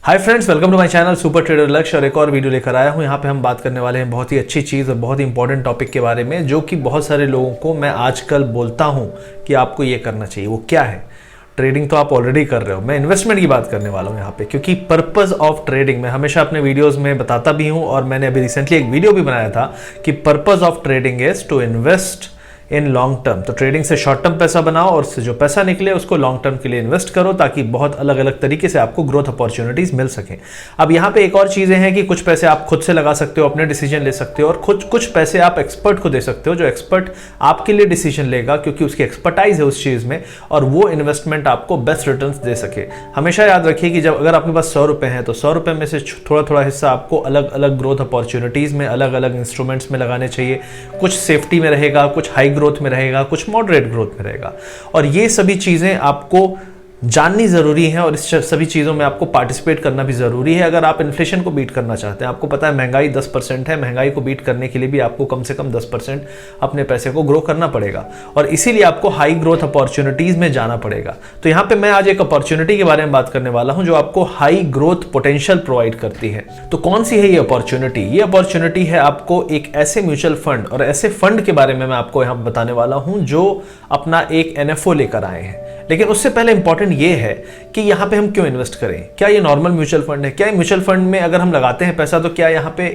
Hi friends, welcome to my channel super trader Lakshya. और एक और वीडियो लेकर आया हूँ। यहाँ पे हम बात करने वाले हैं बहुत ही अच्छी चीज़ और बहुत ही इंपॉर्टेंट टॉपिक के बारे में, जो कि बहुत सारे लोगों को मैं आजकल बोलता हूँ कि आपको ये करना चाहिए। वो क्या है? ट्रेडिंग तो आप ऑलरेडी कर रहे हो, मैं इन्वेस्टमेंट की बात करने वाला हूँ यहाँ पे, क्योंकि पर्पस ऑफ ट्रेडिंग मैं हमेशा अपने वीडियोस में बताता भी हूँ और मैंने अभी रिसेंटली एक वीडियो भी बनाया था कि purpose of trading is to invest in long term. तो ट्रेडिंग से शॉर्ट टर्म पैसा बनाओ और उससे जो पैसा निकले उसको लॉन्ग टर्म के लिए इन्वेस्ट करो, ताकि बहुत अलग अलग तरीके से आपको ग्रोथ अपॉर्चुनिटीज मिल सकें। अब यहाँ पे एक और चीज़ें हैं कि कुछ पैसे आप खुद से लगा सकते हो, अपने डिसीजन ले सकते हो, और कुछ पैसे आप एक्सपर्ट को दे सकते हो, जो एक्सपर्ट आपके लिए डिसीजन लेगा क्योंकि उसकी एक्सपर्टाइज है उस चीज़ में, और वो इन्वेस्टमेंट आपको बेस्ट रिटर्न्स दे सके। हमेशा याद रखिए कि जब अगर आपके पास 100 रुपये हैं तो 100 रुपये में से थोड़ा थोड़ा हिस्सा आपको अलग अलग ग्रोथ अपॉर्चुनिटीज़ में, अलग अलग इंस्ट्रूमेंट्स में लगाने चाहिए। कुछ सेफ्टी में रहेगा, कुछ हाई ग्रोथ में रहेगा, कुछ मॉडरेट ग्रोथ में रहेगा। और ये सभी चीजें आपको जाननी जरूरी है और इस सभी चीज़ों में आपको पार्टिसिपेट करना भी ज़रूरी है अगर आप इन्फ्लेशन को बीट करना चाहते हैं। आपको पता है महंगाई 10% है, महंगाई को बीट करने के लिए भी आपको कम से कम 10% अपने पैसे को ग्रो करना पड़ेगा, और इसीलिए आपको हाई ग्रोथ अपॉर्चुनिटीज़ में जाना पड़ेगा। तो यहाँ पे मैं आज एक अपॉर्चुनिटी के बारे में बात करने वाला हूँ जो आपको हाई ग्रोथ पोटेंशियल प्रोवाइड करती है। तो कौन सी है ये अपॉर्चुनिटी? ये अपॉर्चुनिटी है आपको एक ऐसे म्यूचुअल फंड और ऐसे फंड के बारे में मैं आपको यहाँ बताने वाला हूँ जो अपना एक NFO लेकर आए हैं। लेकिन उससे पहले इंपॉर्टेंट ये है कि यहाँ पे हम क्यों इन्वेस्ट करें। क्या ये नॉर्मल म्यूचुअल फंड है? क्या म्यूचुअल फंड में अगर हम लगाते हैं पैसा तो क्या यहाँ पे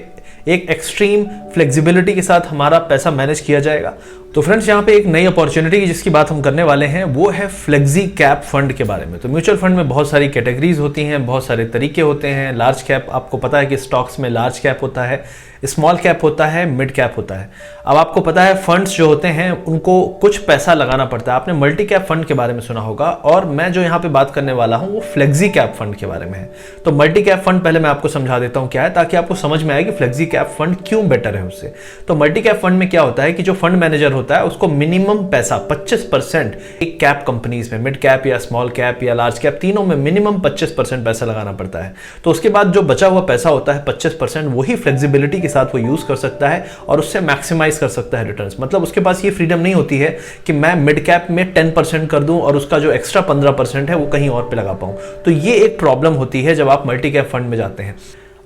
एक एक्सट्रीम फ्लेक्सिबिलिटी के साथ हमारा पैसा मैनेज किया जाएगा? तो फ्रेंड्स, यहाँ पे एक नई अपॉर्चुनिटी जिसकी बात हम करने वाले हैं वो है फ्लेक्सी कैप फंड के बारे में। तो म्यूचुअल फंड में बहुत सारी कैटेगरीज होती हैं, बहुत सारे तरीके होते हैं। लार्ज कैप, आपको पता है कि स्टॉक्स में लार्ज कैप होता है, स्मॉल कैप होता है, मिड कैप होता है। अब आपको पता है फंड्स जो होते हैं उनको कुछ पैसा लगाना पड़ता है। आपने मल्टी कैप फंड के बारे में सुना होगा, और मैं जो यहाँ पे बात करने वाला हूँ वो फ्लेक्सी कैप फंड के बारे में है। तो मल्टी कैप फंड पहले मैं आपको समझा देता हूँ क्या है, ताकि आपको समझ में आए कि फ्लेक्सी कैप फंड क्यों बेटर है उससे। तो मल्टी कैप फंड में क्या होता है कि जो फंड मैनेजर होता है उसको मिनिमम पैसा 25% एक कैप कंपनीज में, मिड कैप या स्मॉल कैप या लार्ज कैप, तीनों में मिनिमम 25% पैसा लगाना पड़ता है। तो उसके बाद जो बचा हुआ पैसा होता है 25%, वही फ्लेक्सिबिलिटी के साथ वो यूज कर सकता है और उससे मैक्सिमाइज कर सकता है रिटर्न्स। मतलब उसके पास ये फ्रीडम नहीं होती है कि मैं मिड कैप में 10% कर दूं और उसका जो एक्स्ट्रा 15% है वो कहीं और पे लगा पाऊं। तो ये एक प्रॉब्लम होती है जब आप मल्टी कैप फंड में जाते हैं।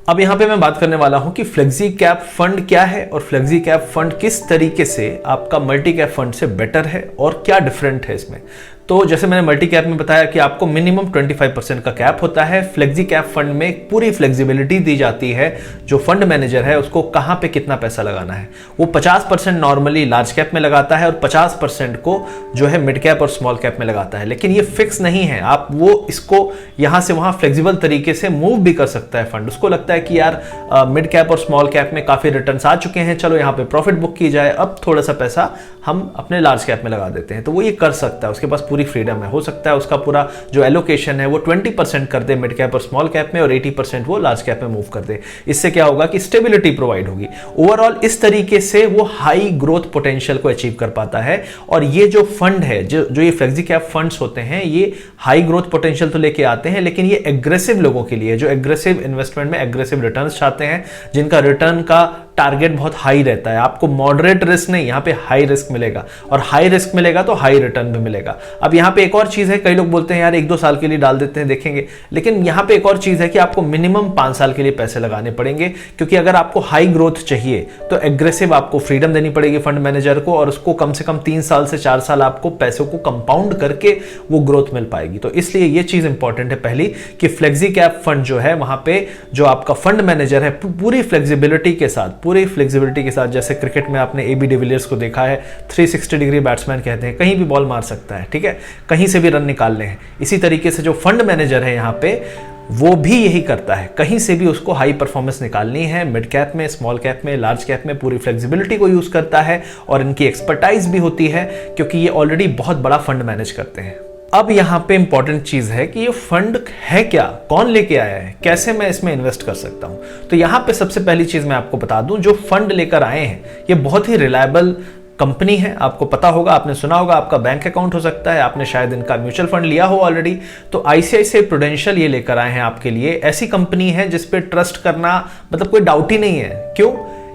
अब यहां पे मैं बात करने वाला हूं कि फ्लेक्सी कैप फंड क्या है और फ्लेक्सी कैप फंड किस तरीके से आपका मल्टी कैप फंड से बेटर है और क्या डिफरेंट है इसमें। तो जैसे मैंने मल्टी कैप में बताया कि आपको मिनिमम 25% का कैप होता है। फ्लेक्सी कैप फंड में पूरी फ्लेक्सिबिलिटी दी जाती है, जो फंड मैनेजर है उसको कहां पे कितना पैसा लगाना है। वो 50% नॉर्मली लार्ज कैप में लगाता है और 50% को जो है मिड कैप और स्मॉल कैप में लगाता है। लेकिन ये फिक्स नहीं है, आप वो इसको यहां से वहां फ्लेक्सिबल तरीके से मूव भी कर सकता है फंड। उसको लगता है कि यार मिड कैप और स्मॉल कैप में काफी रिटर्न्स आ चुके हैं, चलो यहाँ पे प्रॉफिट बुक की जाए, अब थोड़ा सा पैसा हम अपने लार्ज कैप में लगा देते हैं। तो वो ये कर सकता है, उसके पास पूरी फ्रीडम है। हो सकता है उसका पूरा जो एलोकेशन है वो 20% कर दे मिड कैप और स्मॉल कैप में और 80% वो लार्ज कैप में मूव कर दे। इससे क्या होगा कि स्टेबिलिटी प्रोवाइड होगी। ओवरऑल इस तरीके से वो हाई ग्रोथ पोटेंशियल को अचीव कर पाता है। और ये जो फंड है, जो ये फ्लेक्सी कैप फंड्स होते हैं, ये हाई ग्रोथ पोटेंशियल तो लेके आते हैं, लेकिन ये एग्रेसिव लोगों के लिए, जो एग्रेसिव इन्वेस्टमेंट में एग्रेसिव रिटर्न्स चाहते हैं, जिनका रिटर्न का टारगेट बहुत हाई रहता है। आपको मॉडरेट रिस्क नहीं, यहाँ पे हाई रिस्क मिलेगा, और हाई रिस्क मिलेगा तो हाई रिटर्न भी मिलेगा। अब यहाँ पे एक और चीज है, कई लोग बोलते हैं यार 1-2 साल के लिए डाल देते हैं, देखेंगे, लेकिन यहाँ पे एक और चीज है कि आपको मिनिमम 5 साल के लिए पैसे लगाने पड़ेंगे, क्योंकि अगर आपको हाई ग्रोथ चाहिए तो एग्रेसिव आपको फ्रीडम देनी पड़ेगी फंड मैनेजर को, और उसको कम से कम 3 साल से 4 साल आपको पैसों को कंपाउंड करके वो ग्रोथ मिल पाएगी। तो इसलिए ये चीज इंपॉर्टेंट है पहली, कि फ्लेक्सी कैप फंड जो है वहां पे जो आपका फंड मैनेजर है पूरी फ्लेक्सिबिलिटी के साथ, जैसे क्रिकेट में आपने AB डिविलियर्स को देखा है, 360 डिग्री बैट्समैन कहते हैं, कहीं भी बॉल मार सकता है, ठीक है, कहीं से भी रन निकालने हैं। इसी तरीके से जो फंड मैनेजर है यहाँ पे वो भी यही करता है, कहीं से भी उसको हाई परफॉर्मेंस निकालनी है, मिड कैप में, स्मॉल कैप में, लार्ज कैप में, पूरी फ्लेक्सिबिलिटी को यूज करता है। और इनकी एक्सपर्टाइज भी होती है क्योंकि ये ऑलरेडी बहुत बड़ा फंड मैनेज करते हैं। अब यहाँ पे इंपॉर्टेंट चीज है कि ये फंड है क्या, कौन लेके आया है, कैसे मैं इसमें इन्वेस्ट कर सकता हूं। तो यहाँ पे सबसे पहली चीज मैं आपको बता दूं, जो फंड लेकर आए हैं ये बहुत ही रिलायबल कंपनी है। आपको पता होगा, आपने सुना होगा, आपका बैंक अकाउंट हो सकता है, आपने शायद इनका म्यूचुअल फंड लिया हो ऑलरेडी। तो ICICI प्रूडेंशियल ये लेकर आए हैं आपके लिए। ऐसी कंपनी है जिसपे ट्रस्ट करना मतलब कोई डाउट ही नहीं है। क्यों?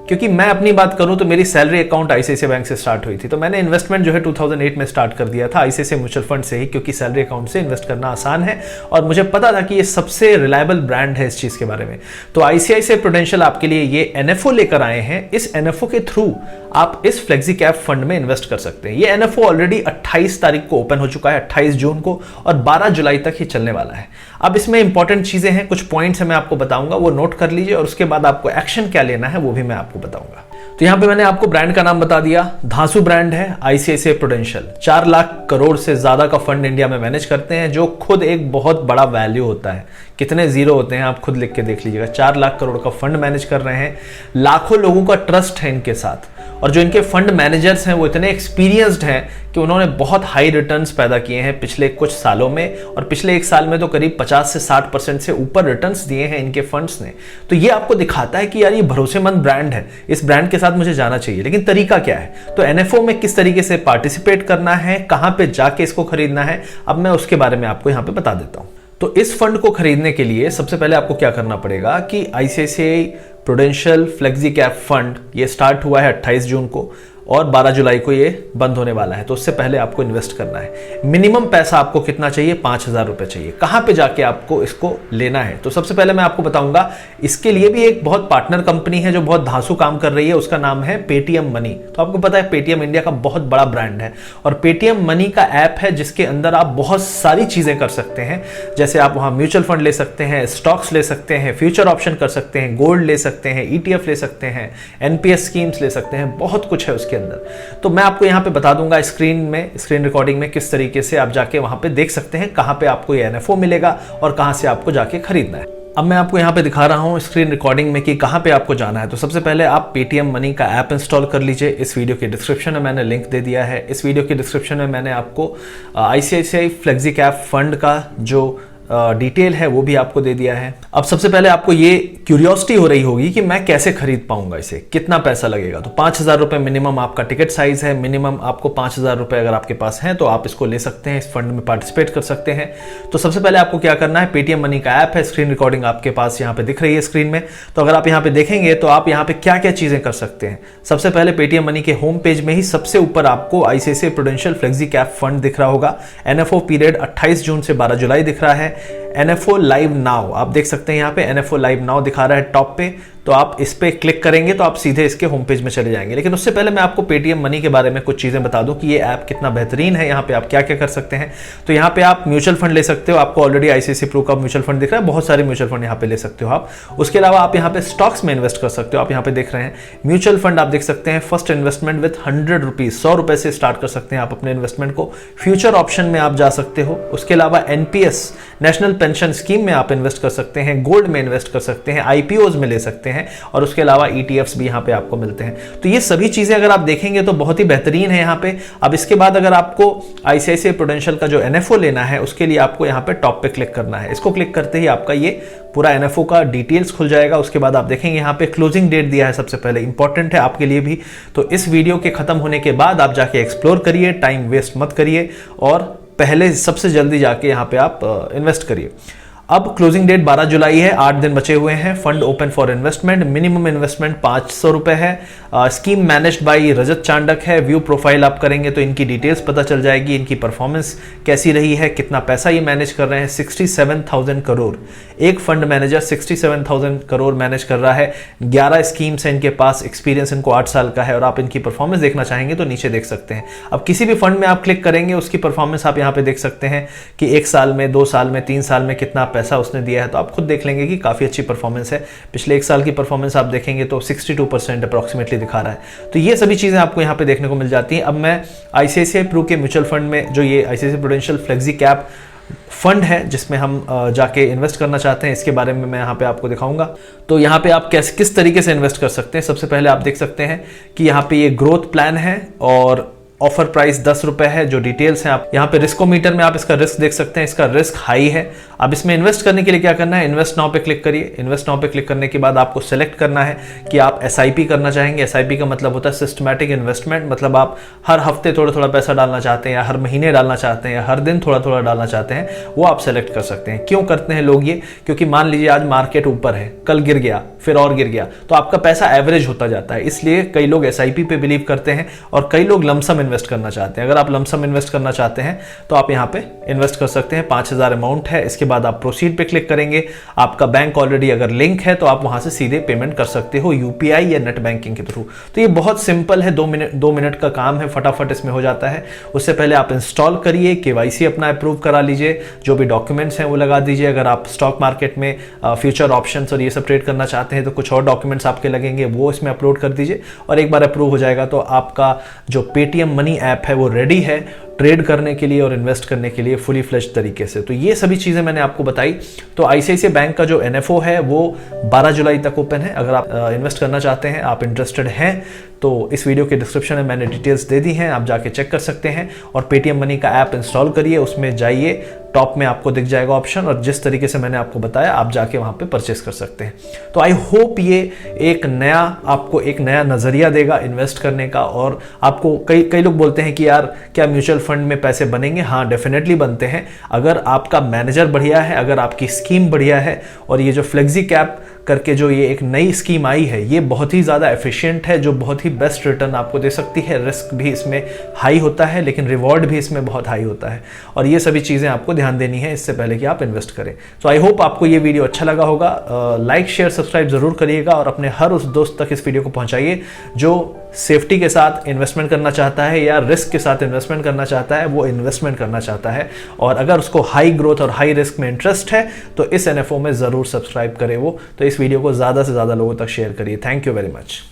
क्योंकि मैं अपनी बात करूं तो मेरी सैलरी अकाउंट आईसीआईसीआई बैंक से स्टार्ट हुई थी, तो मैंने इन्वेस्टमेंट जो है 2008 में स्टार्ट कर दिया था आईसीआईसीआई म्यूचुअल फंड से ही, क्योंकि सैलरी अकाउंट से इन्वेस्ट करना आसान है और मुझे पता था कि ये सबसे रिलायबल ब्रांड है इस चीज के बारे में। तो आईसीआईसीआई प्रूडेंशियल आपके लिए ये एनएफओ लेकर आए हैं। इस एनएफओ के थ्रू आप इस फ्लेक्सी कैप फंड में इन्वेस्ट कर सकते हैं। ये एनएफओ ऑलरेडी 28 तारीख को ओपन हो चुका है, 28 जून को, और 12 जुलाई तक ही चलने वाला है। अब इसमें इंपॉर्टेंट चीजें हैं, कुछ पॉइंट्स हैं मैं आपको बताऊंगा, वो नोट कर लीजिए और उसके बाद आपको एक्शन क्या लेना है वो भी मैं आपको बताऊंगा। तो यहां पे मैंने आपको ब्रांड का नाम बता दिया, धांसू ब्रांड है आईसीआईसीआई प्रूडेंशियल। 4 लाख करोड़ से ज्यादा का फंड इंडिया में मैनेज करते हैं, जो खुद एक बहुत बड़ा वैल्यू होता है। कितने जीरो होते हैं आप खुद लिख के देख लीजिएगा। 4 लाख करोड़ का फंड मैनेज कर रहे हैं, लाखों लोगों का ट्रस्ट है इनके साथ, और जो इनके फंड मैनेजर्स हैं वो इतने एक्सपीरियंस्ड हैं कि उन्होंने बहुत हाई रिटर्न्स पैदा किए हैं पिछले कुछ सालों में, और पिछले 1 साल में तो करीब 50 से 60% से ऊपर रिटर्न्स दिए हैं इनके फंड्स ने। तो ये आपको दिखाता है कि यार ये भरोसेमंद ब्रांड है, इस ब्रांड के साथ मुझे जाना चाहिए। लेकिन तरीका क्या है, तो एनएफओ में किस तरीके से पार्टिसिपेट करना है, कहां पे जाके इसको खरीदना है, अब मैं उसके बारे में आपको यहां पे बता देता हूं। तो इस फंड को खरीदने के लिए सबसे पहले आपको क्या करना पड़ेगा कि ICICI prudential flexi cap fund ये स्टार्ट हुआ है 28 जून को और 12 जुलाई को ये बंद होने वाला है। तो उससे पहले आपको इन्वेस्ट करना है। मिनिमम पैसा आपको कितना चाहिए, 5,000 रुपए चाहिए। कहां पे जाके आपको इसको लेना है, तो सबसे पहले मैं आपको बताऊंगा, इसके लिए भी एक बहुत पार्टनर कंपनी है जो बहुत धांसू काम कर रही है, उसका नाम है पेटीएम मनी। तो आपको पता है पेटीएम इंडिया का बहुत बड़ा ब्रांड है, और पेटीएम मनी का ऐप है जिसके अंदर आप बहुत सारी चीजें कर सकते हैं। जैसे आप वहां म्यूचुअल फंड ले सकते हैं, स्टॉक्स ले सकते हैं, फ्यूचर ऑप्शन कर सकते हैं, गोल्ड ले सकते हैं, ईटीएफ ले सकते हैं, एनपीएस स्कीम्स ले सकते हैं, बहुत कुछ है उसके अंदर। तो मैं आपको यहां पे बता दूंगा स्क्रीन रिकॉर्डिंग में किस तरीके से आप जाके वहां पे देख सकते हैं कहां पे आपको ये एनएफओ मिलेगा और कहां से आपको जाके खरीदना है। अब मैं आपको यहां पे दिखा रहा हूं स्क्रीन रिकॉर्डिंग में कि कहां पे आपको जाना है। तो सबसे पहले आप पेटीएम मनी का ऐप इंस्टॉल कर लीजिए। इस वीडियो के डिस्क्रिप्शन में मैंने लिंक दे दिया है। इस वीडियो के डिस्क्रिप्शन में मैंने आपको आईसीआईसीआई फ्लेक्सी कैप फंड का जो डिटेल है वो भी आपको दे दिया है। अब सबसे पहले आपको ये क्यूरियोसिटी हो रही होगी कि मैं कैसे खरीद पाऊंगा इसे, कितना पैसा लगेगा। तो 5,000 रुपए मिनिमम आपका टिकट साइज है। मिनिमम आपको 5,000 रुपए अगर आपके पास है तो आप इसको ले सकते हैं, इस फंड में पार्टिसिपेट कर सकते हैं। तो सबसे पहले आपको क्या करना है, पेटीएम मनी का ऐप है, स्क्रीन रिकॉर्डिंग आपके पास यहाँ पे दिख रही है स्क्रीन में। तो अगर आप यहाँ पे देखेंगे तो आप यहाँ पे क्या क्या चीजें कर सकते हैं। सबसे पहले पेटीएम मनी के होम पेज में ही सबसे ऊपर आपको ICICI prudential flexi cap fund दिख रहा होगा। एनएफओ पीरियड 28 जून से 12 जुलाई दिख रहा है। एनएफओ लाइव नाउ आप देख सकते हैं, यहाँ पे एनएफओ लाइव नाउ दिखा रहा है टॉप पे। तो आप इस पे क्लिक करेंगे तो आप सीधे इसके होम पेज में चले जाएंगे। लेकिन उससे पहले मैं आपको पेटीएम मनी के बारे में कुछ चीजें बता दूं कि ये ऐप कितना बेहतरीन है, यहाँ पे आप क्या क्या कर सकते हैं। तो यहाँ पे आप म्यूचुअल फंड ले सकते हो, आपको ऑलरेडी आईसीआईसीआई प्रू का म्यूचुअल फंड दिख रहा है, बहुत सारे म्यूचुअल फंड यहाँ पे ले सकते हो आप। उसके अलावा आप यहाँ पे स्टॉक्स में इन्वेस्ट कर सकते हो। आप यहाँ पे देख रहे हैं म्यूचुअल फंड, आप देख सकते हैं फर्स्ट इन्वेस्टमेंट विद 100 रुपीज, 100 रुपए से स्टार्ट कर सकते हैं आप अपने इन्वेस्टमेंट को। फ्यूचर ऑप्शन में आप जा सकते हो। उसके अलावा एनपीएस नेशनल पेंशन स्कीम में आप इन्वेस्ट कर सकते हैं, गोल्ड में इन्वेस्ट कर सकते हैं, आईपीओज में ले सकते हैं, और उसके अलावा ईटीएफ्स भी यहाँ पे आपको मिलते हैं। तो ये सभी चीजें अगर आप देखेंगे तो बहुत ही बेहतरीन है यहाँ पे। अब इसके बाद अगर आपको आईसीआईसीआई प्रूडेंशियल का जो एनएफओ लेना है उसके लिए आपको यहाँ पे टॉप पे क्लिक करना है। इसको क्लिक करते ही आपका ये पूरा एनएफओ का डिटेल्स खुल जाएगा। उसके बाद आप देखेंगे यहाँ पे क्लोजिंग डेट दिया है, सबसे पहले इंपॉर्टेंट है आपके लिए भी। तो इस वीडियो के खत्म होने के बाद आप जाके एक्सप्लोर करिए, टाइम वेस्ट मत करिए, और पहले सबसे जल्दी जाके यहाँ पे आप इन्वेस्ट करिए। अब क्लोजिंग डेट 12 जुलाई है, 8 दिन बचे हुए हैं। Fund open for investment, minimum investment 500 रुपए है। स्कीम मैनेज्ड बाय रजत चांडक है। व्यू प्रोफाइल आप करेंगे तो इनकी डिटेल्स पता चल जाएगी, इनकी परफॉर्मेंस कैसी रही है, कितना पैसा ये मैनेज कर रहे हैं। 67,000 करोड़ एक फंड मैनेजर 67,000 करोड़ मैनेज कर रहा है। 11 स्कीम्स है इनके पास, एक्सपीरियंस इनको 8 साल का है, और आप इनकी परफॉर्मेंस देखना चाहेंगे तो नीचे देख सकते हैं। अब किसी भी फंड में आप क्लिक करेंगे उसकी परफॉर्मेंस आप यहाँ पे देख सकते हैं कि 1 साल में, 2 साल में, 3 साल में कितना पैसा उसने दिया है। तो आप खुद देख लेंगे कि काफी अच्छी परफॉर्मेंस है। पिछले 1 साल की परफॉर्मेंस आप देखेंगे तो 62% अप्रॉक्सीमेटली दिखा रहा है। तो ये सभी चीजें आपको यहाँ पे देखने को मिल जाती हैं। अब मैं आईसीआईसीआई प्रू के म्यूचुअल फंड में, जो ये ICICI prudential flexi cap fund है जिसमें हम जाके इन्वेस्ट करना चाहते हैं, इसके बारे में मैं यहाँ पे आपको दिखाऊंगा। तो यहाँ पे आप किस तरीके से इन्वेस्ट कर सकते हैं। सबसे पहले आप देख सकते हैं कि यहाँ पे ये ग्रोथ प्लान है और ऑफर प्राइस 10 रुपए है। जो डिटेल्स हैं आप यहाँ पे रिस्कोमीटर में आप इसका रिस्क देख सकते हैं, इसका रिस्क हाई है। अब इसमें इन्वेस्ट करने के लिए क्या करना है, इन्वेस्ट नाउ पे क्लिक करिए। इन्वेस्ट नाउ पे क्लिक करने के बाद आपको सेलेक्ट करना है कि आप एसआईपी करना चाहेंगे। एसआईपी का मतलब होता है सिस्टमैटिक इन्वेस्टमेंट, मतलब आप हर हफ्ते थोड़ा थोड़ा पैसा डालना चाहते हैं, या हर महीने डालना चाहते हैं, या हर दिन थोड़ा थोड़ा डालना चाहते हैं, वो आप सेलेक्ट कर सकते हैं। क्यों करते हैं लोग ये, क्योंकि मान लीजिए आज मार्केट ऊपर है, कल गिर गया फिर और गिर गया, तो आपका पैसा एवरेज होता जाता है। इसलिए कई लोग एसआईपी पे बिलीव करते हैं और कई लोग लमसम इन्वेस्ट करना चाहते हैं। अगर आप लमसम इन्वेस्ट करना चाहते हैं तो आप यहाँ पे इन्वेस्ट कर सकते हैं। 5,000 अमाउंट है, इसके बाद आप प्रोसीड पे क्लिक करेंगे। आपका बैंक ऑलरेडी अगर लिंक है तो आप वहां से सीधे पेमेंट कर सकते हो यूपीआई या नेट बैंकिंग के थ्रू। तो ये बहुत सिंपल है, 2 मिनट का काम है, फटाफट इसमें हो जाता है। उससे पहले आप इंस्टॉल करिए, केवाईसी अपना अप्रूव करा लीजिए, जो भी डॉक्यूमेंट्स हैं वो लगा दीजिए। अगर आप स्टॉक मार्केट में फ्यूचर ऑप्शंस और ये सब ट्रेड करना चाहते हैं तो कुछ और डॉक्यूमेंट्स आपके लगेंगे, वो इसमें अपलोड कर दीजिए। और एक बार अप्रूव हो जाएगा तो आपका जो पेटीएम मनी ऐप है वो रेडी है ट्रेड करने के लिए और इन्वेस्ट करने के लिए फुली फ्लेज्ड तरीके से। तो ये सभी चीज़ें मैंने आपको बताई। तो आईसीआईसीआई बैंक का जो एनएफओ है वो 12 जुलाई तक ओपन है। अगर आप इन्वेस्ट करना चाहते हैं, आप इंटरेस्टेड हैं, तो इस वीडियो के डिस्क्रिप्शन में मैंने डिटेल्स दे दी हैं, आप जाके चेक कर सकते हैं। और पेटीएम मनी का ऐप इंस्टॉल करिए, उसमें जाइए, टॉप में आपको दिख जाएगा ऑप्शन, और जिस तरीके से मैंने आपको बताया आप जाके वहाँ पे परचेस कर सकते हैं। तो आई होप ये आपको एक नया नज़रिया देगा इन्वेस्ट करने का। और आपको कई लोग बोलते हैं कि यार क्या म्यूचुअल फंड में पैसे बनेंगे? हाँ, डेफिनेटली बनते हैं, अगर आपका मैनेजर बढ़िया है, अगर आपकी स्कीम बढ़िया है। और ये जो फ्लेक्सी कैप करके जो ये एक नई स्कीम आई है, ये बहुत ही ज़्यादा एफिशिएंट है, जो बहुत ही बेस्ट रिटर्न आपको दे सकती है। रिस्क भी इसमें हाई होता है लेकिन रिवॉर्ड भी इसमें बहुत हाई होता है। और ये सभी चीज़ें आपको ध्यान देनी है इससे पहले कि आप इन्वेस्ट करें। तो आई होप आपको ये वीडियो अच्छा लगा होगा। लाइक शेयर सब्सक्राइब ज़रूर करिएगा और अपने हर उस दोस्त तक इस वीडियो को पहुँचाइए जो सेफ्टी के साथ इन्वेस्टमेंट करना चाहता है या रिस्क के साथ इन्वेस्टमेंट करना चाहता है, वो इन्वेस्टमेंट करना चाहता है। और अगर उसको हाई ग्रोथ और हाई रिस्क में इंटरेस्ट है तो इस एनएफओ में ज़रूर सब्सक्राइब करें वो। तो इस वीडियो को ज़्यादा से ज़्यादा लोगों तक शेयर करिए। Thank you very much.